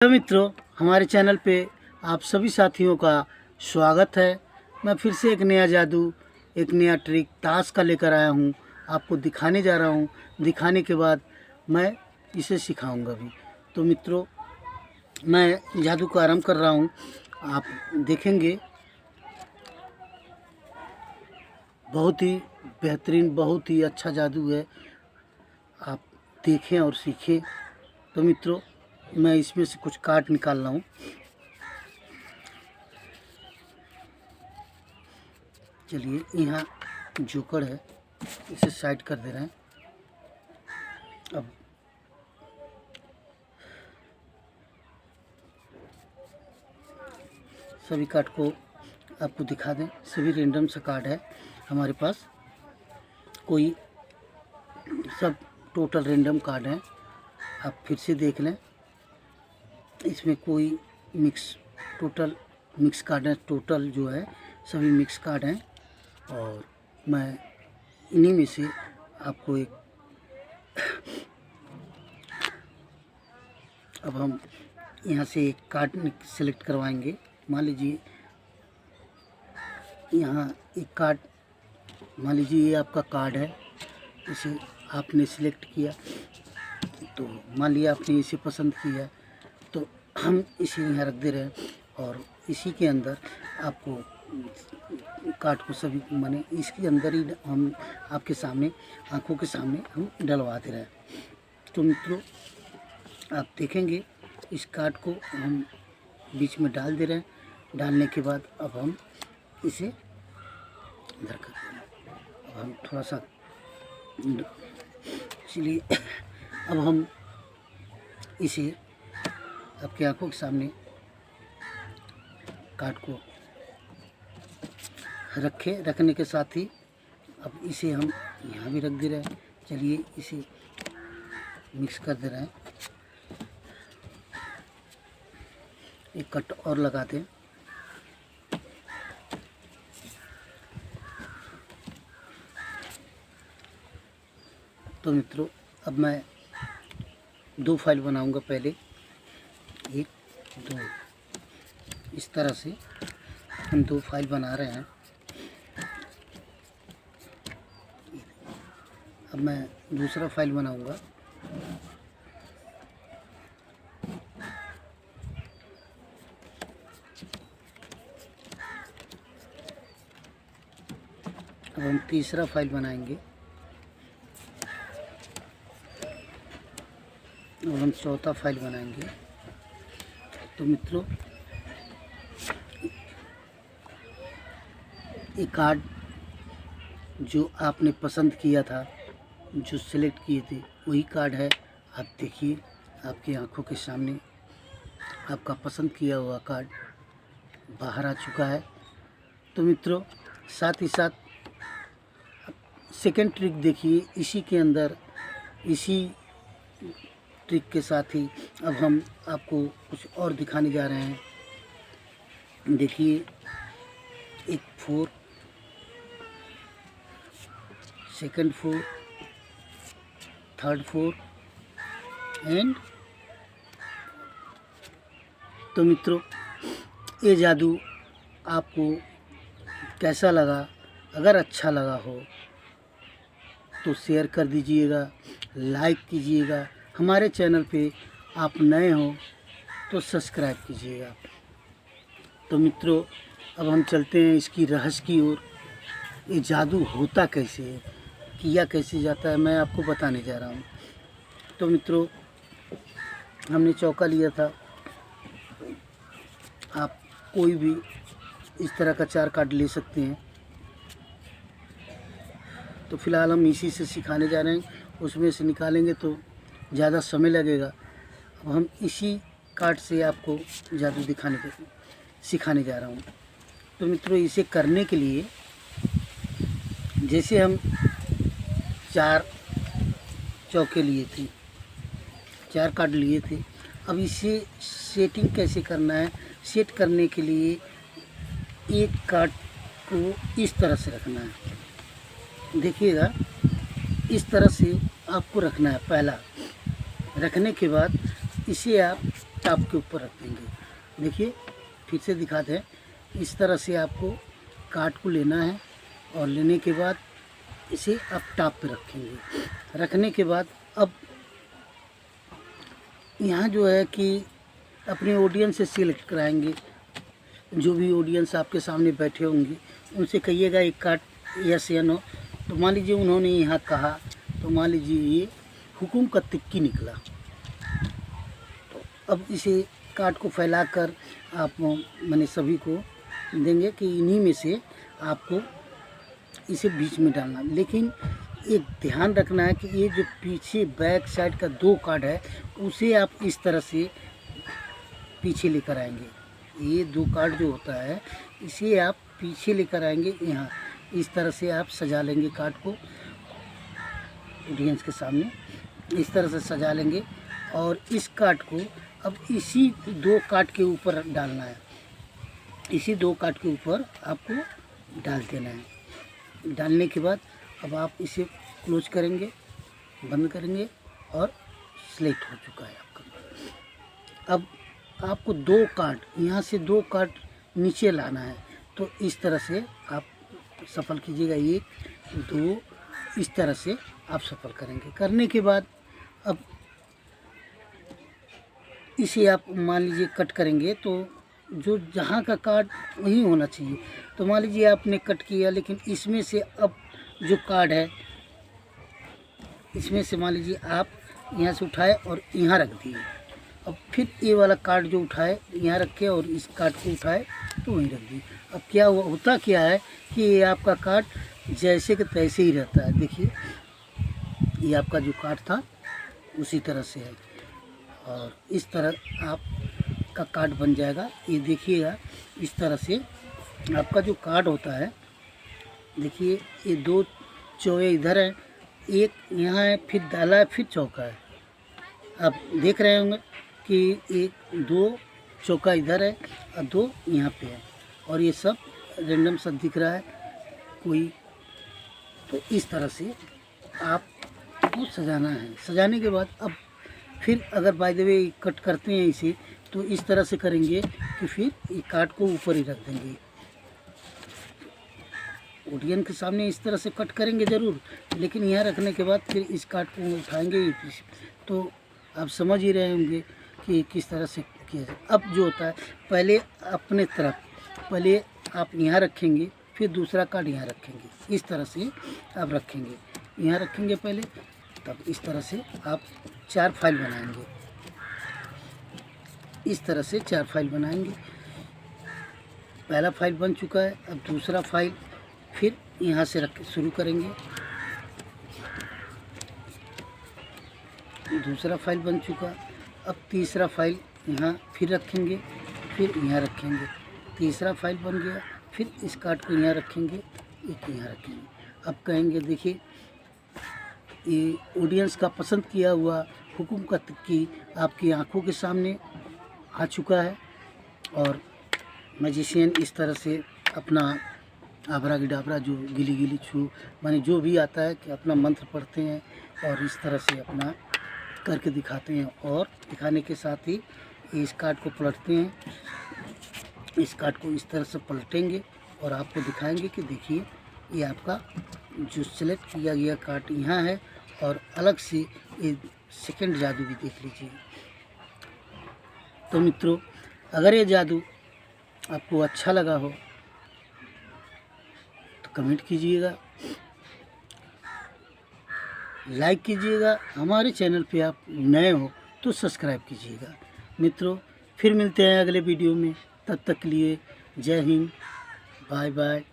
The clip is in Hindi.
तो मित्रों, हमारे चैनल पे आप सभी साथियों का स्वागत है। मैं फिर से एक नया जादू, एक नया ट्रिक ताश का लेकर आया हूँ। आपको दिखाने जा रहा हूँ। दिखाने के बाद मैं इसे सिखाऊंगा भी। तो मित्रों, मैं जादू का आरंभ कर रहा हूँ। आप देखेंगे बहुत ही बेहतरीन, बहुत ही अच्छा जादू है। आप देखें और सीखें। तो मित्रों, मैं इसमें से कुछ कार्ड निकाल रहा हूँ। चलिए, यहाँ जोकर है, इसे साइड कर दे रहे हैं। अब सभी कार्ड को आपको दिखा दें। सभी रेंडम सा कार्ड है हमारे पास, कोई सब टोटल रेंडम कार्ड हैं। आप फिर से देख लें, इसमें कोई टोटल मिक्स कार्ड है। टोटल जो है सभी मिक्स कार्ड हैं और मैं इन्हीं में से आपको एक अब हम यहाँ से एक कार्ड सेलेक्ट करवाएंगे। मान लीजिए यहाँ एक कार्ड, मान लीजिए ये आपका कार्ड है, इसे आपने सिलेक्ट किया। तो मान लिया आपने इसे पसंद किया, तो हम इसे यहाँ रख दे रहे हैं और इसी के अंदर आपको कार्ड को सभी माने इसके अंदर ही हम आपके सामने, आंखों के सामने हम डलवा दे रहे हैं। तो मित्रों, आप देखेंगे इस कार्ड को हम बीच में डाल दे रहे हैं। डालने के बाद अब हम इसे इधर कर दे रहे हैं। अब हम थोड़ा सा, इसलिए अब हम इसे आपकी आंखों के सामने कार्ड को रखने के साथ ही अब इसे हम यहाँ भी रख दे रहे हैं। चलिए, इसे मिक्स कर दे रहे हैं। एक कट और लगाते हैं। तो मित्रों, अब मैं 2 फाइल बनाऊंगा। पहले 1 2, इस तरह से हम 2 फाइल बना रहे हैं। अब मैं दूसरा फाइल बनाऊंगा। अब हम तीसरा फाइल बनाएंगे। अब हम चौथा फाइल बनाएंगे। तो मित्रों, ये कार्ड जो आपने पसंद किया था, जो सिलेक्ट किए थे, वही कार्ड है। आप देखिए, आपकी आंखों के सामने आपका पसंद किया हुआ कार्ड बाहर आ चुका है। तो मित्रों, साथ ही साथ सेकंड ट्रिक देखिए। इसी के अंदर, इसी ट्रिक के साथ ही अब हम आपको कुछ और दिखाने जा रहे हैं। देखिए, एक 4, सेकंड 4, थर्ड 4 एंड। तो मित्रों, ये जादू आपको कैसा लगा? अगर अच्छा लगा हो तो शेयर कर दीजिएगा, लाइक कीजिएगा। हमारे चैनल पे आप नए हो तो सब्सक्राइब कीजिएगा। तो मित्रों, अब हम चलते हैं इसकी रहस्य की ओर। ये जादू होता कैसे है, किया कैसे जाता है, मैं आपको बताने जा रहा हूँ। तो मित्रों, हमने चौका लिया था। आप कोई भी इस तरह का 4 कार्ड ले सकते हैं। तो फिलहाल हम इसी से सिखाने जा रहे हैं। उसमें से निकालेंगे तो ज़्यादा समय लगेगा। अब हम इसी कार्ड से आपको जादू सिखाने जा रहा हूँ। तो मित्रों, इसे करने के लिए जैसे हम 4 चौके लिए थे, 4 कार्ड लिए थे, अब इसे सेटिंग कैसे करना है? सेट करने के लिए एक कार्ड को इस तरह से रखना है। देखिएगा, इस तरह से आपको रखना है। पहला रखने के बाद इसे आप टॉप के ऊपर रख देंगे। देखिए फिर से दिखाते हैं, इस तरह से आपको कार्ड को लेना है और लेने के बाद इसे आप टॉप पे रखेंगे। रखने के बाद अब यहाँ जो है कि अपने ऑडियंस से सिलेक्ट कराएंगे, जो भी ऑडियंस आपके सामने बैठे होंगे उनसे कहिएगा एक कार्ड यस या नो। तो मान लीजिए उन्होंने यहाँ कहा, तो मान लीजिए ये हुकुम का तिक्की निकला। तो अब इसे कार्ड को फैलाकर आप मैंने सभी को देंगे कि इन्हीं में से आपको इसे बीच में डालना। लेकिन एक ध्यान रखना है कि ये जो पीछे बैक साइड का 2 कार्ड है उसे आप इस तरह से पीछे लेकर आएंगे। ये 2 कार्ड जो होता है इसे आप पीछे लेकर आएंगे। यहाँ इस तरह से आप सजा लेंगे कार्ड को ऑडियंस के सामने, इस तरह से सजा लेंगे और इस कार्ड को अब इसी 2 कार्ड के ऊपर डालना है। इसी 2 कार्ड के ऊपर आपको डाल देना है। डालने के बाद अब आप इसे क्लोज करेंगे, बंद करेंगे और सिलेक्ट हो चुका है आपका। अब आपको 2 कार्ड यहाँ से 2 कार्ड नीचे लाना है। तो इस तरह से आप सफल कीजिएगा, 1 2 इस तरह से आप सफल करेंगे। करने के बाद अब इसे आप मान लीजिए कट करेंगे तो जो जहाँ का कार्ड वहीं होना चाहिए। तो मान लीजिए आपने कट किया, लेकिन इसमें से अब जो कार्ड है इसमें से मान लीजिए आप यहाँ से उठाए और यहाँ रख दिए। अब फिर ये वाला कार्ड जो उठाए यहाँ रखे और इस कार्ड को उठाए तो वहीं रख दिए। अब क्या होता क्या है कि ये आपका कार्ड जैसे कि तैसे ही रहता है। देखिए ये आपका जो कार्ड था उसी तरह से है और इस तरह आपका कार्ड बन जाएगा। ये देखिएगा इस तरह से आपका जो कार्ड होता है। देखिए ये 2 चौके इधर हैं, एक यहाँ है, फिर डाला है, फिर चौका है। आप देख रहे होंगे कि 1 2 चौका इधर है और 2 यहाँ पे है और ये सब रैंडम सा दिख रहा है कोई। तो इस तरह से आपको सजाना है। सजाने के बाद अब फिर अगर बाय द वे कट करते हैं इसे तो इस तरह से करेंगे कि फिर ये कार्ड को ऊपर ही रख देंगे। ऑडियंस के सामने इस तरह से कट करेंगे ज़रूर, लेकिन यहाँ रखने के बाद फिर इस कार्ड को उठाएंगे। तो आप समझ ही रहे होंगे कि किस तरह से किया जाए। अब जो होता है पहले अपने तरफ पहले आप यहाँ रखेंगे, फिर दूसरा कार्ड यहाँ रखेंगे। इस तरह से आप रखेंगे, यहाँ रखेंगे पहले, तब इस तरह से आप 4 फाइल बनाएंगे। इस तरह से 4 फाइल बनाएंगे। पहला फाइल बन चुका है, अब दूसरा फाइल फिर यहाँ से रख शुरू करेंगे। दूसरा फाइल बन चुका, अब तीसरा फाइल यहाँ फिर रखेंगे, फिर यहाँ रखेंगे। तीसरा फाइल बन गया, फिर इस कार्ड को यहाँ रखेंगे, एक यहाँ रखेंगे। अब कहेंगे देखिए ये ऑडियंस का पसंद किया हुआ हुकुम का तिक्की आपकी आंखों के सामने आ चुका है और मैजिशियन इस तरह से अपना आबरा गिडाबरा जो गिली गिली छू माने जो भी आता है कि अपना मंत्र पढ़ते हैं और इस तरह से अपना करके दिखाते हैं। और दिखाने के साथ ही इस कार्ड को पलटते हैं। इस कार्ड को इस तरह से पलटेंगे और आपको दिखाएंगे कि देखिए ये आपका जो सिलेक्ट किया गया कार्ड यहाँ है और अलग से ये सेकंड जादू भी देख लीजिए। तो मित्रों अगर ये जादू आपको अच्छा लगा हो तो कमेंट कीजिएगा, लाइक कीजिएगा। हमारे चैनल पे आप नए हो तो सब्सक्राइब कीजिएगा। मित्रों फिर मिलते हैं अगले वीडियो में, तब तक के लिए जय हिंद, बाय बाय।